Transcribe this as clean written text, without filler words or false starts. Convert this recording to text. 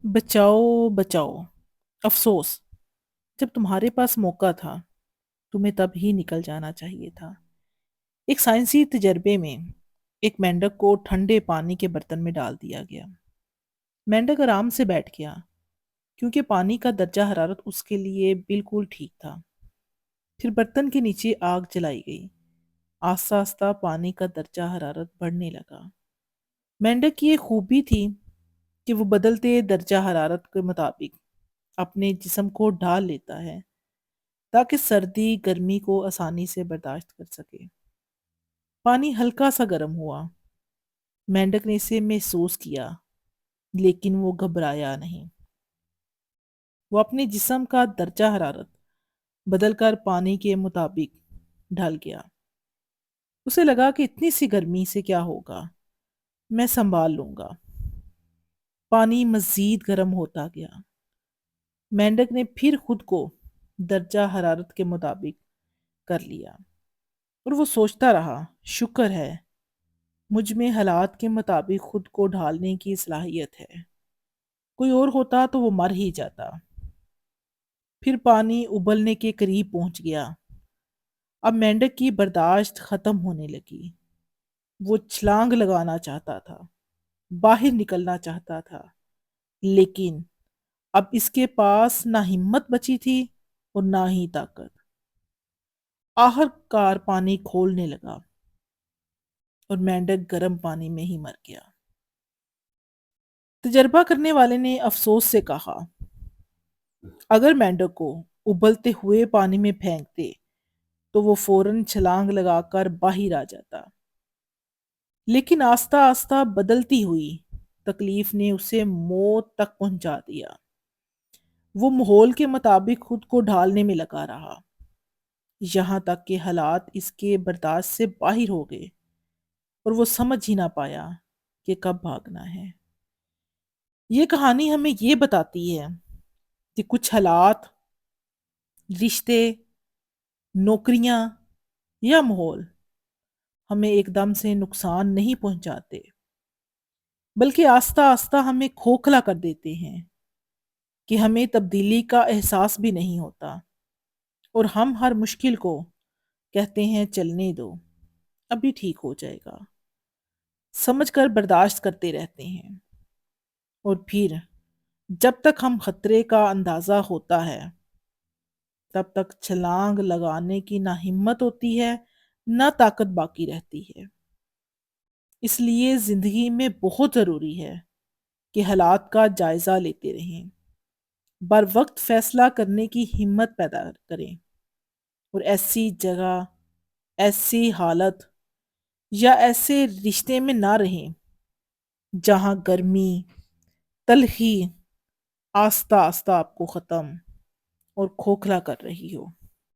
बचाओ बचाओ। अफसोस, जब तुम्हारे पास मौका था तुम्हें तब ही निकल जाना चाहिए था। एक साइंसी तजर्बे में एक मेंढक को ठंडे पानी के बर्तन में डाल दिया गया। मेंढक आराम से बैठ गया क्योंकि पानी का दर्जा हरारत उसके लिए बिल्कुल ठीक था। फिर बर्तन के नीचे आग जलाई गई। आस्ता आस्ता पानी का दर्जा हरारत बढ़ने लगा। मेंढक की ये खूबी थी कि वो बदलते दर्जा हरारत के मुताबिक अपने जिस्म को ढाल लेता है ताकि सर्दी गर्मी को आसानी से बर्दाश्त कर सके। पानी हल्का सा गर्म हुआ। मेंढक ने इसे महसूस किया, लेकिन वो घबराया नहीं। वो अपने जिस्म का दर्जा हरारत बदलकर पानी के मुताबिक ढल गया। उसे लगा कि इतनी सी गर्मी से क्या होगा, मैं संभाल लूंगा। पानी मजीद गर्म होता गया। मेंढक ने फिर खुद को दर्जा हरारत के मुताबिक कर लिया और वो सोचता रहा, शुक्र है मुझ में हालात के मुताबिक खुद को ढालने की सलाहियत है। कोई और होता तो वो मर ही जाता। फिर पानी उबलने के करीब पहुंच गया। अब मेंढक की बर्दाश्त खत्म होने लगी। वो छलांग लगाना चाहता था, बाहर निकलना चाहता था, लेकिन अब इसके पास ना हिम्मत बची थी और ना ही ताकत। आखिरकार पानी खोलने लगा और मेंढक गर्म पानी में ही मर गया। तजर्बा करने वाले ने अफसोस से कहा, अगर मेंढक को उबलते हुए पानी में फेंकते तो वो फौरन छलांग लगाकर बाहर आ जाता। लेकिन आस्ता आस्ता बदलती हुई तकलीफ ने उसे मौत तक पहुंचा दिया। वो माहौल के मुताबिक खुद को ढालने में लगा रहा, यहाँ तक कि हालात इसके बर्दाश्त से बाहर हो गए और वो समझ ही ना पाया कि कब भागना है। ये कहानी हमें ये बताती है कि कुछ हालात, रिश्ते, नौकरियां या माहौल हमें एकदम से नुकसान नहीं पहुंचाते, बल्कि आस्ता आस्ता हमें खोखला कर देते हैं कि हमें तब्दीली का एहसास भी नहीं होता और हम हर मुश्किल को कहते हैं चलने दो, अभी ठीक हो जाएगा, समझकर बर्दाश्त करते रहते हैं। और फिर जब तक हम खतरे का अंदाजा होता है तब तक छलांग लगाने की ना हिम्मत होती है, ना ताकत बाकी रहती है। इसलिए जिंदगी में बहुत जरूरी है कि हालात का जायजा लेते रहें, बर वक्त फैसला करने की हिम्मत पैदा करें और ऐसी जगह, ऐसी हालत या ऐसे रिश्ते में ना रहें जहां गर्मी, तलखी आस्ता आस्ता आपको खत्म और खोखला कर रही हो।